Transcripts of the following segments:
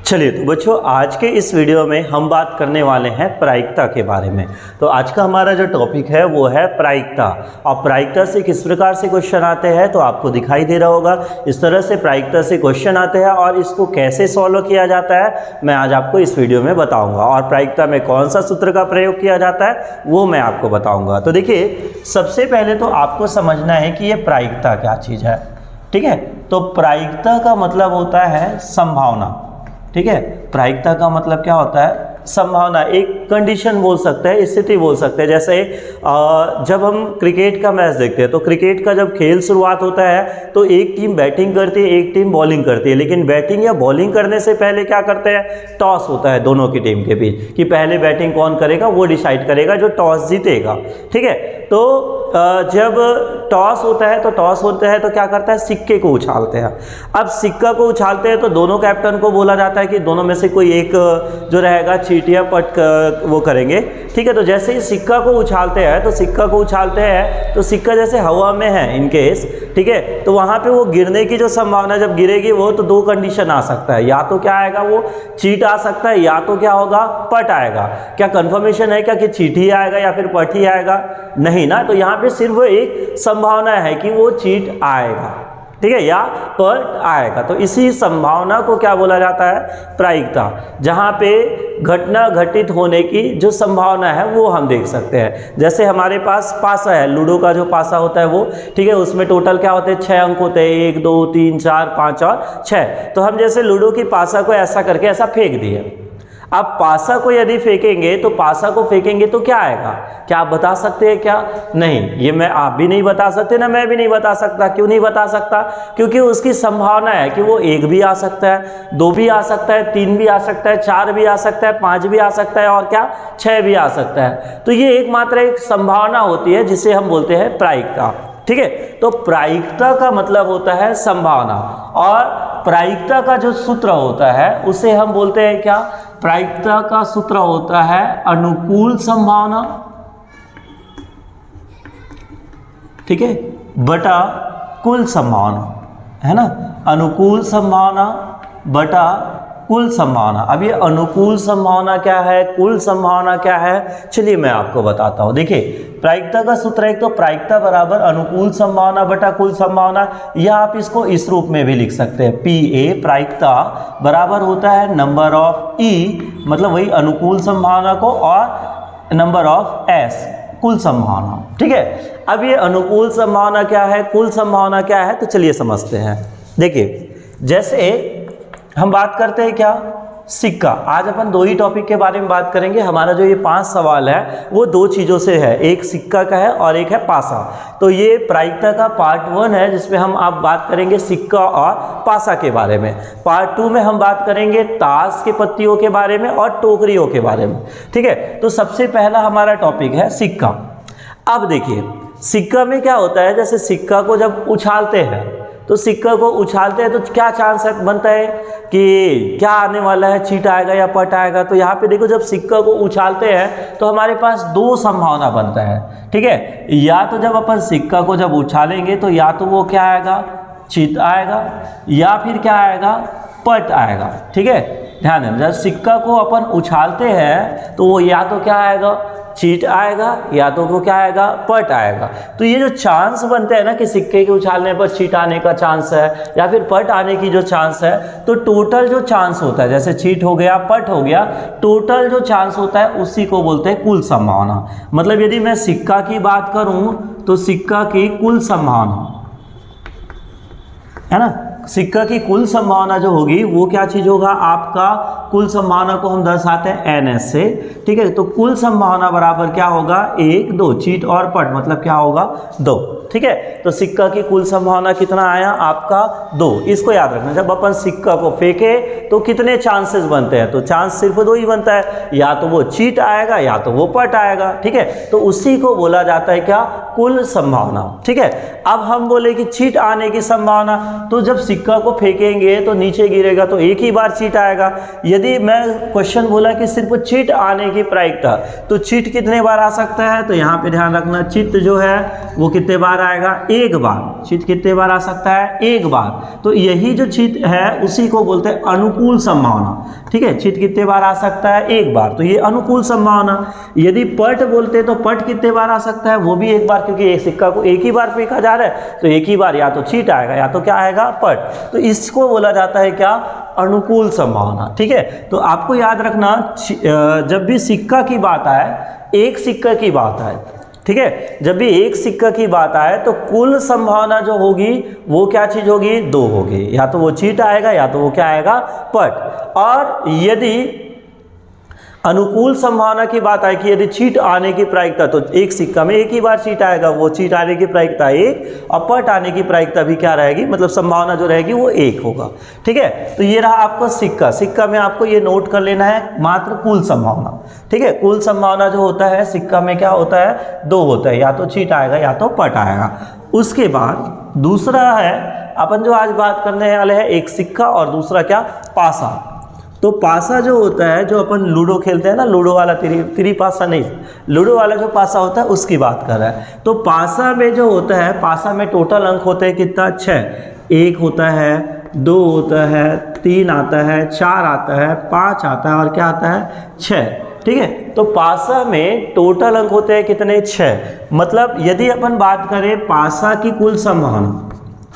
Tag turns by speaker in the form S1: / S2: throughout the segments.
S1: चलिए तो बच्चों, आज के इस वीडियो में हम बात करने वाले हैं प्रायिकता के बारे में। तो आज का हमारा जो टॉपिक है वो है प्रायिकता। और प्रायिकता से किस प्रकार से क्वेश्चन आते हैं तो आपको दिखाई दे रहा होगा, इस तरह से प्रायिकता से क्वेश्चन आते हैं और इसको कैसे सॉल्व किया जाता है मैं आज आपको इस वीडियो में बताऊँगा। और प्रायिकता में कौन सा सूत्र का प्रयोग किया जाता है वो मैं आपको बताऊँगा। तो देखिए, सबसे पहले तो आपको समझना है कि ये प्रायिकता क्या चीज़ है। ठीक है, तो प्रायिकता का मतलब होता है संभावना। ठीक है, प्रायिकता का मतलब क्या होता है? संभावना, एक कंडीशन बोल सकते हैं, स्थिति बोल सकते हैं। जैसे जब हम क्रिकेट का मैच देखते हैं तो क्रिकेट का जब खेल शुरुआत होता है तो एक टीम बैटिंग करती है, एक टीम बॉलिंग करती है। लेकिन बैटिंग या बॉलिंग करने से पहले क्या करते हैं? टॉस होता है दोनों की टीम के बीच कि पहले बैटिंग कौन करेगा, वो डिसाइड करेगा जो टॉस जीतेगा। ठीक है, तो जब टॉस होता है तो क्या करता है? सिक्के को उछालते हैं। अब सिक्का को उछालते हैं तो दोनों कैप्टन को बोला जाता है कि दोनों में से कोई एक जो रहेगा चीट या पट वो करेंगे। ठीक है, तो जैसे ही सिक्का को उछालते हैं तो सिक्का जैसे हवा में है इन केस, ठीक है, तो वहाँ पे वो गिरने की जो संभावना, जब गिरेगी वो, तो दो कंडीशन आ सकता है। या तो क्या आएगा, वो चीट आ सकता है, या तो क्या होगा, पट आएगा। क्या कंफर्मेशन है क्या कि चीट ही आएगा या फिर पट ही आएगा? नहीं ना, तो यहाँ पे सिर्फ एक संभावना है कि वो चीट आएगा, ठीक है, या पट आएगा। तो इसी संभावना को क्या बोला जाता है? प्रायिकता। जहाँ पे घटना घटित होने की जो संभावना है वो हम देख सकते हैं। जैसे हमारे पास पासा है, लूडो का जो पासा होता है वो, ठीक है, उसमें टोटल क्या होते हैं? 6 अंक होते हैं, 1 2 3 4 5 और 6। तो हम जैसे लूडो की पासा को ऐसा करके ऐसा फेंक दिए। अब पासा को यदि फेंकेंगे तो क्या आएगा? क्या आप बता सकते हैं क्या? नहीं, ये आप भी नहीं बता सकते ना, मैं भी नहीं बता सकता। क्यों नहीं बता सकता? क्योंकि उसकी संभावना है कि वो 1 भी आ सकता है, 2 भी आ सकता है, 3 भी आ सकता है, 4 भी आ सकता है, 5 भी आ सकता है और क्या, 6 भी आ सकता है। तो ये एकमात्र एक संभावना होती है जिसे हम बोलते हैं प्रायिकता। ठीक है, तो प्रायिकता का मतलब होता है संभावना। और प्रायिकता का जो सूत्र होता है उसे हम बोलते हैं क्या? प्रायिकता का सूत्र होता है अनुकूल संभावना, ठीक है, बटा कुल संभावना, है ना। अनुकूल संभावना बटा कुल संभावना। अब ये अनुकूल संभावना क्या है, कुल संभावना क्या है, चलिए मैं आपको बताता हूँ। देखिए, प्रायिकता का सूत्र एक तो प्रायिकता बराबर अनुकूल संभावना बटा कुल संभावना, या आप इसको इस रूप में भी लिख सकते हैं। PA प्रायिकता बराबर होता है नंबर ऑफ E, मतलब वही अनुकूल संभावना को, और नंबर ऑफ S कुल संभावना। ठीक है, अब ये अनुकूल संभावना क्या है, कुल संभावना क्या है, तो चलिए समझते हैं। देखिए, जैसे हम बात करते हैं क्या, सिक्का। आज अपन 2 ही टॉपिक के बारे में बात करेंगे। हमारा जो ये 5 सवाल है वो 2 चीज़ों से है, एक सिक्का का है और एक है पासा। तो ये प्रायिकता का पार्ट 1 है जिसमें हम आप बात करेंगे सिक्का और पासा के बारे में। पार्ट 2 में हम बात करेंगे ताश के पत्तियों के बारे में और टोकरियों के बारे में। ठीक है, तो सबसे पहला हमारा टॉपिक है सिक्का। अब देखिए, सिक्का में क्या होता है, जैसे सिक्का को जब उछालते हैं तो सिक्का को उछालते हैं तो क्या चांस बनता है कि क्या आने वाला है, चीट आएगा या पट आएगा। तो यहाँ पे देखो, जब सिक्का को उछालते हैं तो हमारे पास 2 संभावना बनता है। ठीक है, या तो जब अपन सिक्का को जब उछालेंगे तो या तो वो क्या आएगा, चीट आएगा, या फिर क्या आएगा, पट आएगा। ठीक है, ध्यान देना, जब सिक्का को अपन उछालते हैं तो वो या तो क्या आएगा, चीट आएगा, या तो वो क्या आएगा, पट आएगा। तो ये जो चांस बनते हैं ना कि सिक्के के उछालने पर चीट आने का चांस है या फिर पट आने की जो चांस है, तो टोटल जो चांस होता है, जैसे चीट हो गया, पट हो गया, टोटल जो चांस होता है उसी को बोलते हैं कुल संभावना। मतलब यदि मैं सिक्का की बात करूं तो सिक्का की कुल संभावना, है ना, सिक्का की कुल संभावना जो होगी वो क्या चीज होगा, आपका कुल संभावना को हम दर्शाते हैं NS से। ठीक है, तो कुल संभावना बराबर क्या होगा, 1 2, चीट और पट मतलब क्या होगा, 2। ठीक है, तो सिक्का की कुल संभावना कितना आया आपका, 2। इसको याद रखना, जब अपन सिक्का को फेंके तो कितने चांसेस बनते हैं, तो चांस सिर्फ 2 ही बनता है, या तो वो चीट आएगा या तो वो पट आएगा। ठीक है, तो उसी को बोला जाता है क्या, कुल संभावना। ठीक है, अब हम बोले कि चीट आने की संभावना, तो जब सिक्का को फेंकेंगे तो नीचे गिरेगा तो एक ही बार चीट आएगा। यदि मैं क्वेश्चन बोला कि सिर्फ चीट आने की प्रायिकता, तो चीट कितने बार आ सकता है, तो यहाँ पे ध्यान रखना, चीट जो है वो कितने बार बार आएगा? एक बार। चित कितने बार आ सकता है? एक बार। तो यही जो चित है उसी को बोलते हैं अनुकूल संभावना। ठीक है, चित कितने बार आ सकता है? एक बार। तो ये अनुकूल संभावना। यदि पट बोलते तो पट कितने बार आ सकता है? वो भी एक बार, क्योंकि एक सिक्का को एक ही बार फेंका जा रहा है, तो एक ही बार या तो चित आएगा या तो क्या आएगा? पट। तो इसको बोला जाता है क्या? अनुकूल संभावना। ठीक है, तो आपको याद रखना जब भी सिक्का की बात आए, एक सिक्का की बात आए, ठीक है, जब भी एक सिक्का की बात आए तो कुल संभावना जो होगी वो क्या चीज होगी? दो होगी। या तो वो चीट आएगा या तो वो क्या आएगा? पट। और यदि अनुकूल संभावना की बात आए कि यदि चीट आने की प्रायिकता, तो एक सिक्का में एक ही बार चीट आएगा, वो चीट आने की प्रायिकता एक, और पट आने की प्रायिकता भी क्या रहेगी? मतलब संभावना जो रहेगी वो एक होगा। ठीक है, तो ये रहा आपका सिक्का। सिक्का में आपको ये नोट कर लेना है मात्र कुल संभावना। ठीक है, कुल संभावना जो होता है सिक्का में क्या होता है? दो होता है, या तो चीट आएगा या तो पट आएगा। उसके बाद दूसरा है अपन जो आज बात करने वाले हैं, एक सिक्का और दूसरा क्या? पासा। तो पासा जो होता है, जो अपन लूडो खेलते हैं ना, लूडो वाला तिरी पासा नहीं, लूडो वाला जो पासा होता है उसकी बात कर रहा है। तो पासा में जो होता है, पासा में टोटल अंक होते हैं कितना? 6। 1 होता है, 2 होता है, 3 आता है, 4 आता है, 5 आता है और क्या आता है? 6। ठीक है, तो पासा में टोटल अंक होते हैं कितने? 6। मतलब यदि अपन बात करें पासा की कुल संभावना,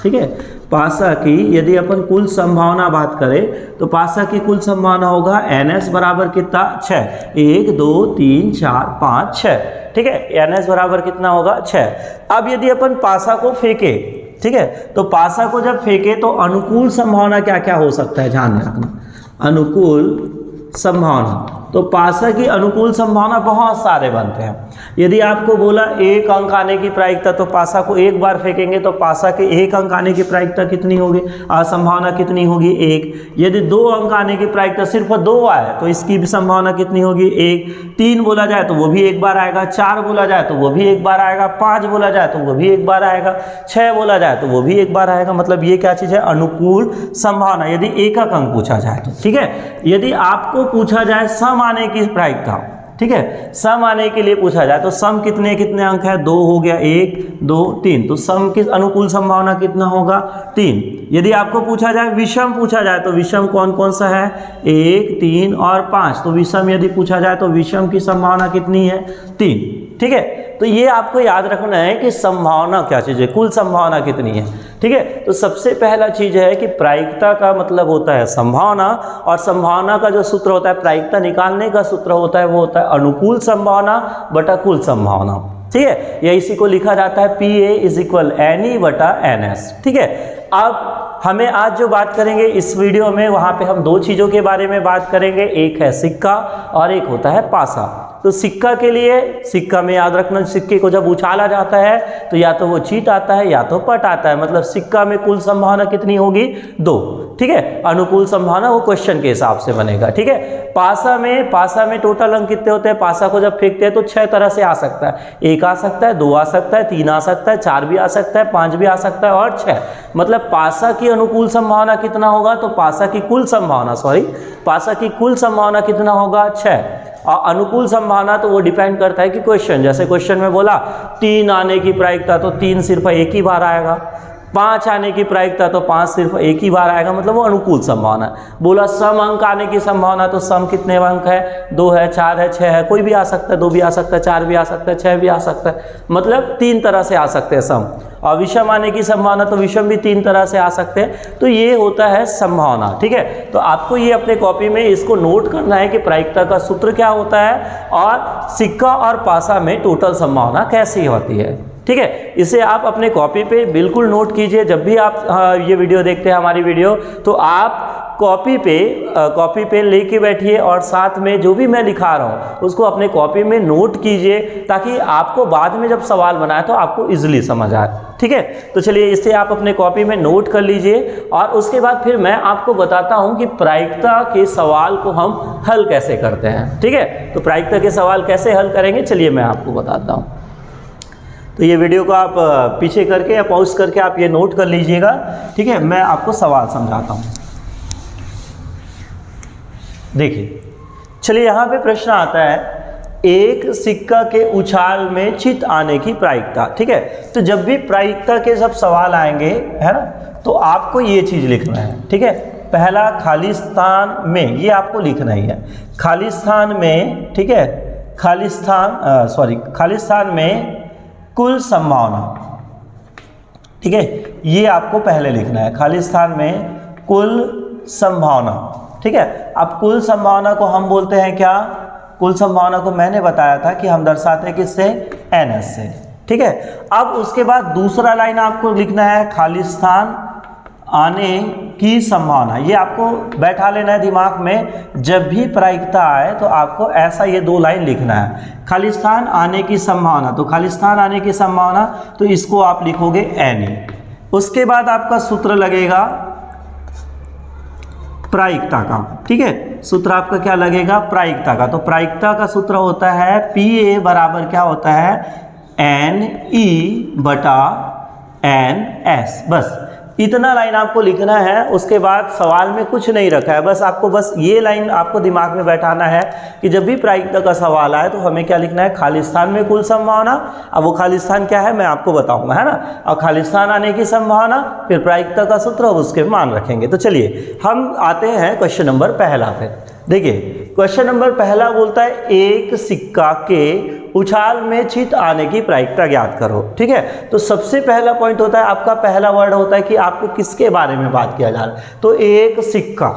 S1: ठीक है, पासा की यदि अपन कुल संभावना बात करें तो पासा की कुल संभावना होगा NS बराबर कितना? 6। 1 2 3 4 5 6। ठीक है, NS बराबर कितना होगा? 6। अब यदि अपन पासा को फेंके, ठीक है, तो पासा को जब फेंके तो अनुकूल संभावना क्या क्या हो सकता है? ध्यान रखना, अनुकूल संभावना। तो पासा की अनुकूल संभावना बहुत सारे बनते हैं। यदि आपको बोला एक अंक आने की प्रायिकता, तो पासा को एक बार फेंकेंगे तो पासा के एक अंक आने की प्रायिकता कितनी होगी? संभावना कितनी होगी? 1। यदि 2 अंक आने की प्रायिकता सिर्फ 2 आए तो इसकी भी संभावना कितनी होगी? 1। 3 बोला जाए तो वो भी एक बार आएगा, 4 बोला जाए तो वो भी एक बार आएगा, 5 बोला जाए तो वो भी एक बार आएगा, 6 बोला जाए तो वो भी एक बार आएगा। मतलब ये क्या चीज़ है? अनुकूल संभावना, यदि एक अंक पूछा जाए तो। ठीक है, यदि आपको पूछा जाए सम आने की प्रायिकता, ठीक है, सम आने के लिए पूछा जाए तो सम कितने कितने अंक है? 2 हो गया, 1 2 3, तो सम की अनुकूल संभावना कितना होगा? 3। यदि आपको पूछा जाए विषम पूछा जाए तो विषम कौन कौन सा है? 1 3 और 5। तो विषम यदि पूछा जाए तो विषम की संभावना कितनी है? 3। ठीक है, तो ये आपको याद रखना है कि संभावना क्या चीज़ है, कुल संभावना कितनी है। ठीक है, तो सबसे पहला चीज़ है कि प्रायिकता का मतलब होता है संभावना, और संभावना का जो सूत्र होता है, प्रायिकता निकालने का सूत्र होता है, वो होता है अनुकूल संभावना बटा कुल संभावना। ठीक है, या इसी को लिखा जाता है PA = NE बटा NS। ठीक है, अब हमें आज जो बात करेंगे इस वीडियो में, वहाँ पे हम 2 चीज़ों के बारे में बात करेंगे, एक है सिक्का और एक होता है पासा। तो सिक्का के लिए, सिक्का में याद रखना, सिक्के को जब उछाला जाता है तो या तो वो चीट आता है या तो पट आता है। मतलब सिक्का में कुल संभावना कितनी होगी? 2। ठीक है, अनुकूल संभावना वो क्वेश्चन के हिसाब से बनेगा। ठीक है, पासा में टोटल अंक कितने होते हैं? पासा को जब फेंकते हैं तो 6 तरह से आ सकता है। 1 आ सकता है, 2 आ सकता है, 3 आ सकता है, 4 भी आ सकता है, 5 भी आ सकता है और 6। मतलब पासा की अनुकूल संभावना कितना होगा? तो पासा की कुल संभावना कितना होगा? 6। और अनुकूल संभावना तो वो डिपेंड करता है कि क्वेश्चन, जैसे क्वेश्चन में बोला 3 आने की प्रायिकता तो 3 सिर्फ एक ही बार आएगा, 5 आने की प्रायिकता तो 5 सिर्फ एक ही बार आएगा, मतलब वो अनुकूल संभावना है। बोला सम अंक आने की संभावना, तो सम कितने अंक है? 2 है, 4 है, 6 है, कोई भी आ सकता है, 2 भी आ सकता है, 4 भी आ सकता है, 6 भी आ सकता है, मतलब 3 तरह से आ सकते हैं सम। और विषम आने की संभावना, तो विषम भी 3 तरह से आ सकते हैं। तो ये होता है संभावना। ठीक है, तो आपको ये अपने कॉपी में इसको नोट करना है कि प्रायिकता का सूत्र क्या होता है और सिक्का और पासा में टोटल संभावना कैसी होती है। ठीक है, इसे आप अपने कॉपी पे बिल्कुल नोट कीजिए। जब भी आप ये वीडियो देखते हैं, हमारी वीडियो, तो आप कॉपी पे लेके बैठिए और साथ में जो भी मैं लिखा रहा हूँ उसको अपने कॉपी में नोट कीजिए, ताकि आपको बाद में जब सवाल बनाए तो आपको इजीली समझ आए। ठीक है, तो चलिए इसे आप अपने कॉपी में नोट कर लीजिए, और उसके बाद फिर मैं आपको बताता हूँ कि प्रायिकता के सवाल को हम हल कैसे करते हैं। ठीक है, तो प्रायिकता के सवाल कैसे हल करेंगे, चलिए मैं आपको बताता हूँ। तो ये वीडियो को आप पीछे करके या पॉज करके आप ये नोट कर लीजिएगा। ठीक है, मैं आपको सवाल समझाता हूँ। देखिए, चलिए यहाँ पे प्रश्न आता है एक सिक्का के उछाल में चित आने की प्रायिकता। ठीक है, तो जब भी प्रायिकता के सब सवाल आएंगे, है ना, तो आपको ये चीज़ लिखना है। ठीक है, पहला खालिस्तान में, ये आपको लिखना ही है, खालिस्तान में। ठीक है, खालिस्तान में कुल संभावना। ठीक है, ये आपको पहले लिखना है, खालिस्तान में कुल संभावना। ठीक है, अब कुल संभावना को हम बोलते हैं क्या? कुल संभावना को मैंने बताया था कि हम दर्शाते हैं किससे? NS से। ठीक है, अब उसके बाद दूसरा लाइन आपको लिखना है खालिस्तान आने की संभावना। ये आपको बैठा लेना है दिमाग में, जब भी प्रायिकता आए तो आपको ऐसा ये 2 लाइन लिखना है, खालिस्तान आने की संभावना। तो खालिस्तान आने की संभावना, तो इसको आप लिखोगे NE। उसके बाद आपका सूत्र लगेगा प्रायिकता का। ठीक है, सूत्र आपका क्या लगेगा? प्रायिकता का। तो प्रायिकता का सूत्र होता है PA बराबर क्या होता है? NE बटा NS। बस इतना लाइन आपको लिखना है। उसके बाद सवाल में कुछ नहीं रखा है, बस ये लाइन आपको दिमाग में बैठाना है कि जब भी प्रायिकता का सवाल आए तो हमें क्या लिखना है? खालिस्तान में कुल संभावना। अब वो खालिस्तान क्या है मैं आपको बताऊंगा, है ना। और खालिस्तान आने की संभावना, फिर प्रायिकता का सूत्र, उसके मान रखेंगे। तो चलिए हम आते हैं क्वेश्चन नंबर पहला पे। देखिए क्वेश्चन नंबर पहला बोलता है एक सिक्का के उछाल में चित आने की प्रायिकता ज्ञात करो। ठीक है, तो सबसे पहला पॉइंट होता है, आपका पहला वर्ड होता है कि आपको किसके बारे में बात किया जा रहा है। तो एक सिक्का।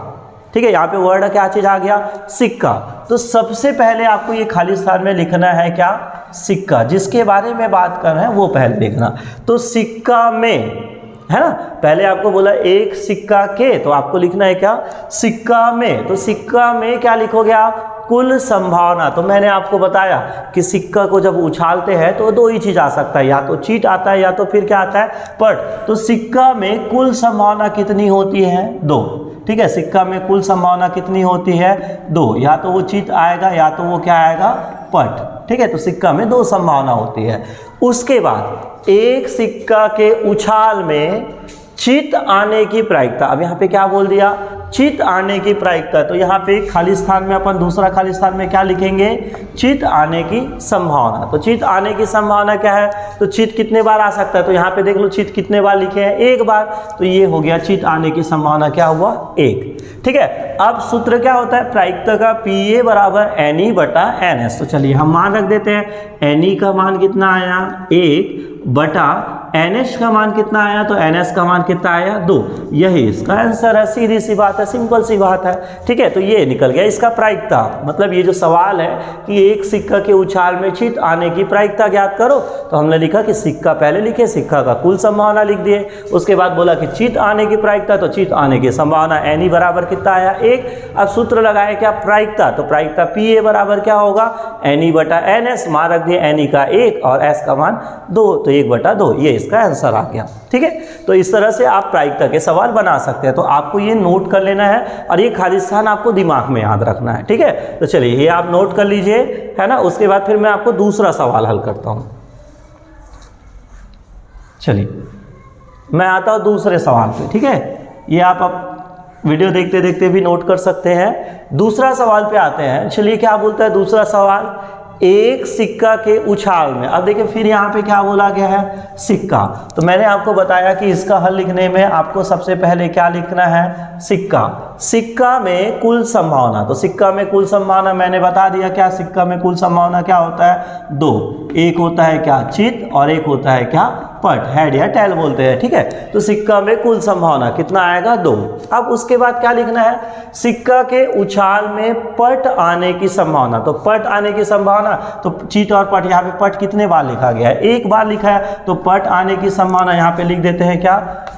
S1: ठीक है, यहाँ पे वर्ड क्या चीज आ गया? सिक्का। तो सबसे पहले आपको ये खालिस्तान में लिखना है क्या? सिक्का। जिसके बारे में बात कर रहे हैं वो पहले लिखना। तो सिक्का में, है ना, पहले आपको बोला एक सिक्का के, तो आपको लिखना है क्या? सिक्का में। तो सिक्का में क्या लिखोगे आप? कुल संभावना। तो मैंने आपको बताया कि सिक्का को जब उछालते हैं तो 2 ही चीज आ सकता है, या तो चीट आता है या तो फिर क्या आता है? पट। तो सिक्का में कुल संभावना कितनी होती है? 2। ठीक है, सिक्का में कुल संभावना कितनी होती है? 2। या तो वो चीट आएगा या तो वो क्या आएगा? पट। ठीक है, तो सिक्का में 2 संभावना होती है। उसके बाद एक सिक्का के उछाल में चित आने की प्रायिकता। अब यहाँ पे क्या बोल दिया? चित आने की प्रायिकता। तो यहाँ पे खालिस्तान में अपन दूसरा खालिस्तान में क्या लिखेंगे? चित आने की संभावना। तो चित आने की संभावना क्या है? तो चित कितने बार आ सकता है? तो यहाँ पे देख लो चित कितने बार लिखे हैं? 1 बार। तो ये हो गया चित आने की संभावना क्या हुआ? 1। ठीक है, अब सूत्र क्या होता है प्रायिकता का? PA बराबर NE बटा NS। तो चलिए हम मान रख देते हैं। NE का मान कितना आया? 1 बटा NS का मान कितना आया? तो NS का मान कितना आया? 2। यही इसका आंसर है, सीधी सी बात है, सिंपल सी बात है। ठीक है, तो ये निकल गया इसका प्रायिकता। मतलब ये जो सवाल है कि एक सिक्का के उछाल में चित आने की प्रायिकता ज्ञात करो, तो हमने लिखा कि सिक्का पहले लिखे, सिक्का का कुल संभावना लिख दिए। उसके बाद बोला कि चित आने की प्रायिकता, तो चित आने की संभावना NE बराबर कितना आया? 1। अब सूत्र लगाया क्या? प्रायिकता। तो प्रायिकता PA बराबर क्या होगा? NE बटा NS। मान रख दिए NE का 1 और S का मान 2, तो 1 बटा 2। ये इसका आंसर आ गया। ठीक है, तो इस तरह से आप प्रायिकता के सवाल बना सकते हैं। तो आपको ये नोट कर लेना है और ये खालिस्तान आपको दिमाग में याद रखना है। ठीक है, तो चलिए ये आप नोट कर लीजिए, है ना। उसके बाद फिर मैं आपको दूसरा सवाल हल करता हूं। चलिए मैं आता हूं दूसरे सवाल पे। ठीक है, ये आप वीडियो देखते देखते भी नोट कर सकते हैं। दूसरा सवाल पे आते हैं। चलिए क्या बोलता है दूसरा सवाल? एक सिक्का के उछाल में। अब देखिए फिर यहाँ पे क्या बोला गया है? सिक्का। तो मैंने आपको बताया कि इसका हल लिखने में आपको सबसे पहले क्या लिखना है? सिक्का। सिक्का में कुल संभावना। तो सिक्का में कुल संभावना मैंने बता दिया क्या? सिक्का में कुल संभावना क्या होता है? 2। एक होता है क्या? चित, और एक होता है क्या? पट, हेड या टेल बोलते हैं। ठीक है, तो सिक्का में कुल संभावना कितना आएगा? 2। अब उसके बाद क्या लिखना है? सिक्का के उछाल में पट आने की संभावना। तो पट आने की संभावना, तो चित और पट, यहाँ पे पट कितने बार लिखा गया है? 1 बार लिखा है। तो पट आने की संभावना यहाँ पे लिख देते हैं क्या?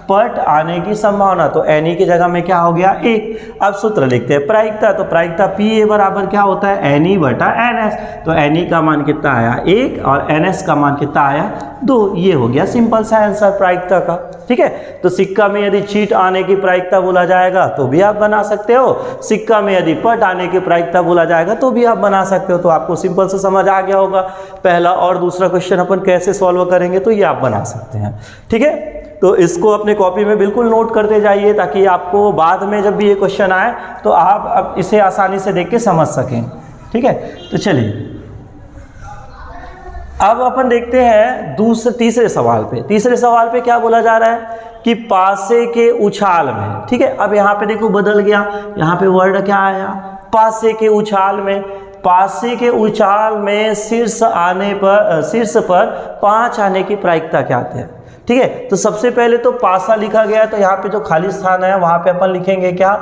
S1: पट आने की संभावना। तो NE की जगह में क्या हो गया? 1। अब सूत्र लिखते हैं प्रायिकता। तो प्रायिकता PA बराबर क्या होता है? NE बटा NS। तो NE का मान कितना आया? 1 और NS का मान कितना आया? 2। ये हो गया सिंपल सा आंसर प्रायिकता का। ठीक है, तो सिक्का में यदि चीट आने की प्रायिकता बोला जाएगा तो भी आप बना सकते हो। सिक्का में यदि पट आने की प्रायिकता बोला जाएगा तो भी आप बना सकते हो। तो आपको सिंपल से समझ आ गया होगा पहला और दूसरा क्वेश्चन अपन कैसे सॉल्व करेंगे, तो ये आप बना सकते हैं। ठीक है, तो इसको अपने कॉपी में बिल्कुल नोट करते जाइए ताकि आपको बाद में जब भी ये क्वेश्चन आए तो आप अब इसे आसानी से देख के समझ सकें। ठीक है, तो चलिए अब अपन देखते हैं तीसरे सवाल पे। तीसरे सवाल पे क्या बोला जा रहा है कि पासे के उछाल में, ठीक है। अब यहाँ पे देखो बदल गया, यहाँ पे वर्ड क्या आया, पासे के उछाल में। पासे के उछाल में शीर्ष पर 5 आने की प्रायिकता क्या आती है, ठीक है। तो सबसे पहले तो पासा लिखा गया है, तो यहाँ पे जो खाली स्थान है वहाँ पे अपन लिखेंगे क्या,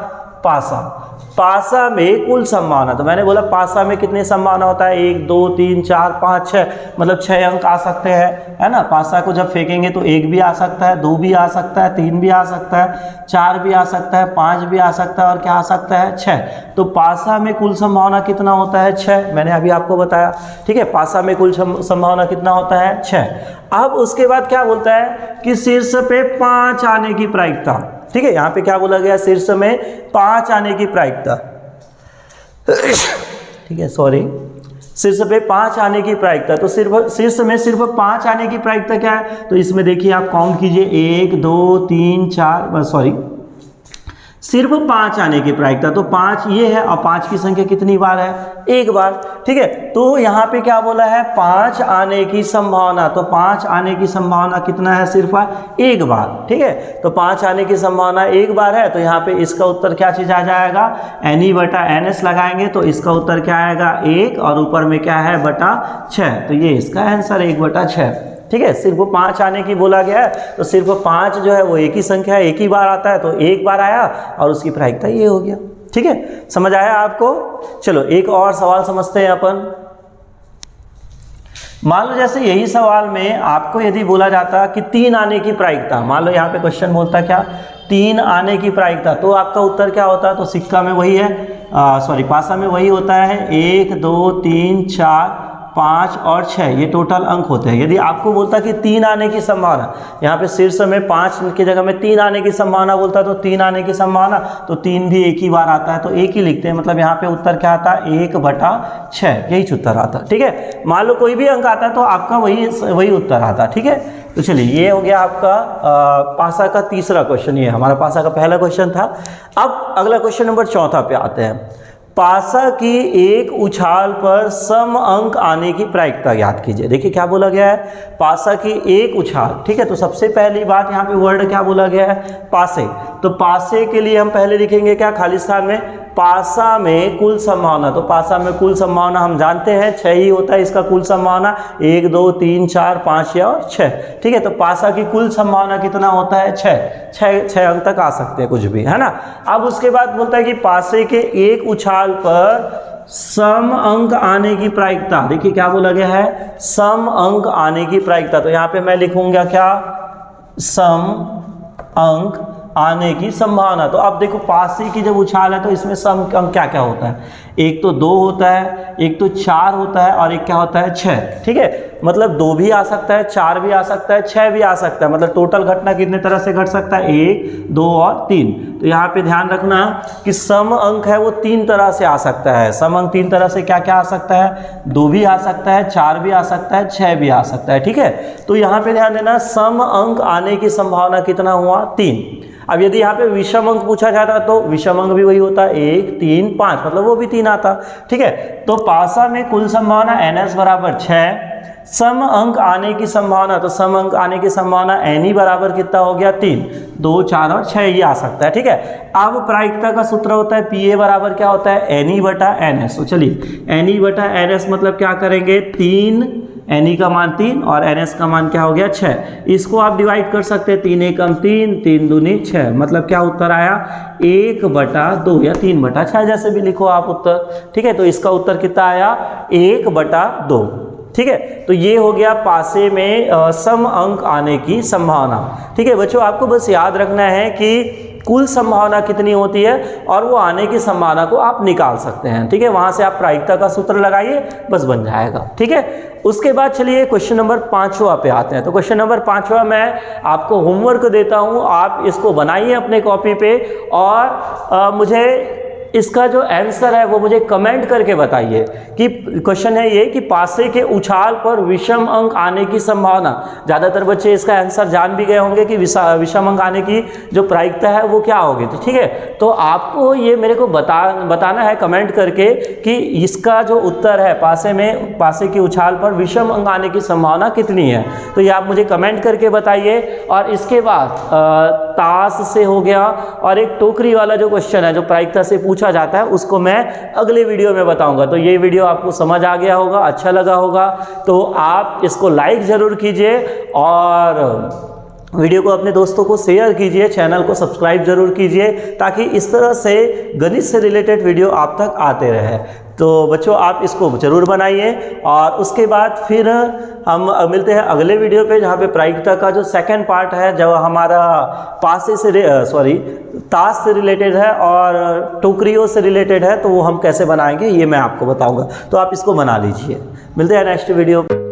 S1: पासा। पासा में कुल संभावना, तो मैंने बोला पासा में कितनी संभावना होता है, 1 2 3 4 5 6, मतलब 6 अंक आ सकते हैं, है ना। पासा को जब फेंकेंगे तो 1 भी आ सकता है, 2 भी आ सकता है, 3 भी आ सकता है, 4 भी आ सकता है, 5 भी आ सकता है, और क्या आ सकता है, 6। तो पासा में कुल संभावना कितना होता है, 6। मैंने अभी आपको बताया, ठीक है। पासा में कुल संभावना कितना होता है, 6। अब उसके बाद क्या बोलता है कि शीर्ष पे 5 आने की प्रायिकता, ठीक है। यहाँ पे क्या बोला गया, शीर्ष में 5 आने की प्रायिकता, ठीक है, सॉरी, शीर्ष पे 5 आने की प्रायिकता। तो शीर्ष में सिर्फ 5 आने की प्रायिकता क्या है, तो इसमें देखिए आप काउंट कीजिए, 1 2 3 4, सॉरी, सिर्फ 5 आने की प्रायिकता। तो 5 ये है, और 5 की संख्या कितनी बार है, 1 बार, ठीक है। तो यहाँ पे क्या बोला है, 5 आने की संभावना, तो 5 आने की संभावना कितना है, सिर्फ 1 बार, ठीक है। तो 5 आने की संभावना 1 बार है, तो यहाँ पे इसका उत्तर क्या चीज आ जाएगा, NE/NS लगाएंगे तो इसका उत्तर क्या आएगा, 1, और ऊपर में क्या है, बटा 6। तो ये इसका आंसर 1/6, ठीक है। सिर्फ 5 आने की बोला गया है, तो सिर्फ 5 जो है वो एक ही संख्या है, एक ही बार आता है, तो 1 बार आया और उसकी प्रायिकता ये हो गया, ठीक है। समझ आया आपको। चलो एक और सवाल समझते हैं अपन। मान लो जैसे यही सवाल में आपको यदि बोला जाता कि 3 आने की प्रायिकता, मान लो यहाँ पे क्वेश्चन बोलता क्या, 3 आने की प्रायिकता, तो आपका उत्तर क्या होता है, तो सिक्का में वही है, सॉरी पासा में वही होता है, 1 2 3 4 5 और 6, ये टोटल अंक होते हैं। यदि आपको बोलता कि 3 आने की संभावना, यहाँ पे शीर्ष में 5 की जगह में 3 आने की संभावना बोलता, तो 3 आने की संभावना, तो 3 भी एक ही बार आता है, तो एक ही लिखते हैं, मतलब यहाँ पे उत्तर क्या आता है, 1/6, यही उत्तर आता है, ठीक है। मान लो कोई भी अंक आता है तो आपका वही उत्तर आता, ठीक है। तो चलिए ये हो गया आपका पासा का तीसरा क्वेश्चन, ये हमारा पासा का पहला क्वेश्चन था। अब अगला क्वेश्चन नंबर 4 पे आते हैं। पासा की एक उछाल पर सम अंक आने की प्रायिकता याद कीजिए। देखिए क्या बोला गया है, पासा की एक उछाल, ठीक है। तो सबसे पहली बात यहाँ पे वर्ड क्या बोला गया है, पासे। तो पासे के लिए हम पहले लिखेंगे क्या, खाली स्थान में, पासा में कुल संभावना। तो पासा में कुल संभावना हम जानते हैं 6 ही होता है इसका कुल संभावना, 1 2 3 4 5 और 6, ठीक है। तो पासा की कुल संभावना कितना होता है, 6 अंक तक आ सकते हैं कुछ भी, है ना। अब उसके बाद बोलता है कि पासे के एक उछाल पर सम अंक आने की प्रायिकता। देखिए क्या बोला गया है, सम अंक आने की प्रायिकता। तो यहाँ पे मैं लिखूंगा क्या, सम अंक आने की संभावना। तो अब देखो पासे की जब उछाल है तो इसमें सम अंक क्या क्या होता है, एक तो 2 होता है, एक तो 4 होता है, और एक क्या होता है 6, ठीक है। मतलब 2 भी आ सकता है, 4 भी आ सकता है, 6 भी आ सकता है। मतलब टोटल घटना कितने तरह से घट सकता है, 1 2 और 3। तो यहाँ पे ध्यान रखना कि सम अंक है वो 3 तरह से आ सकता है। सम अंक 3 तरह से क्या क्या आ सकता है, 2 भी आ सकता है, 4 भी आ सकता है, 6 भी आ सकता है, ठीक है। तो यहाँ पे ध्यान देना, सम अंक आने की संभावना कितना हुआ, 3। अब यदि यहाँ पे विषम अंक पूछा जाता तो विषम अंक भी वही होता, 1 3 5, मतलब वो भी 3 आता, ठीक है। तो पासा में कुल संभावना NS बराबर 6, सम अंक आने की संभावना, तो सम अंक आने की संभावना NE बराबर कितना हो गया, 3 2 4 और 6 ये आ सकता है, ठीक है। अब प्रायिकता का सूत्र होता है PA बराबर क्या होता है, NE/NS। तो चलिए NE/NS मतलब क्या करेंगे, 3 NE का मान 3 और NS का मान क्या हो गया, 6। इसको आप डिवाइड कर सकते हैं, 3 एकम 3 3 दूनी 6, मतलब क्या उत्तर आया, 1/2 या 3/6, जैसे भी लिखो आप उत्तर, ठीक है। तो इसका उत्तर कितना आया, 1/2, ठीक है। तो ये हो गया पासे में सम अंक आने की संभावना, ठीक है। बच्चों आपको बस याद रखना है कि कुल संभावना कितनी होती है और वो आने की संभावना को आप निकाल सकते हैं, ठीक है। वहां से आप प्रायिकता का सूत्र लगाइए, बस बन जाएगा, ठीक है। उसके बाद चलिए क्वेश्चन नंबर 5वां पे आते हैं। तो क्वेश्चन नंबर 5वां मैं आपको होमवर्क देता हूं, आप इसको बनाइए अपने कॉपी पे और मुझे इसका जो आंसर है वो मुझे कमेंट करके बताइए कि क्वेश्चन है ये कि पासे के उछाल पर विषम अंक आने की संभावना। ज़्यादातर बच्चे इसका आंसर जान भी गए होंगे कि विषम अंक आने की जो प्रायिकता है वो क्या होगी। तो ठीक है, तो आपको ये मेरे को बताना है कमेंट करके कि इसका जो उत्तर है पासे की उछाल पर विषम अंक आने की संभावना कितनी है। तो ये आप मुझे कमेंट करके बताइए। और इसके बाद ताश से हो गया, और एक टोकरी वाला जो क्वेश्चन है जो प्रायिकता से पूछा जाता है उसको मैं अगले वीडियो में बताऊंगा। तो ये वीडियो आपको समझ आ गया होगा, अच्छा लगा होगा, तो आप इसको लाइक ज़रूर कीजिए और वीडियो को अपने दोस्तों को शेयर कीजिए, चैनल को सब्सक्राइब जरूर कीजिए ताकि इस तरह से गणित से रिलेटेड वीडियो आप तक आते रहे। तो बच्चों आप इसको ज़रूर बनाइए और उसके बाद फिर हम मिलते हैं अगले वीडियो पे जहाँ पे प्रायिकता का जो सेकंड पार्ट है, जब हमारा ताश से रिलेटेड है और टोकरियों से रिलेटेड है, तो वो हम कैसे बनाएंगे ये मैं आपको बताऊंगा। तो आप इसको बना लीजिए। मिलते हैं नेक्स्ट वीडियो।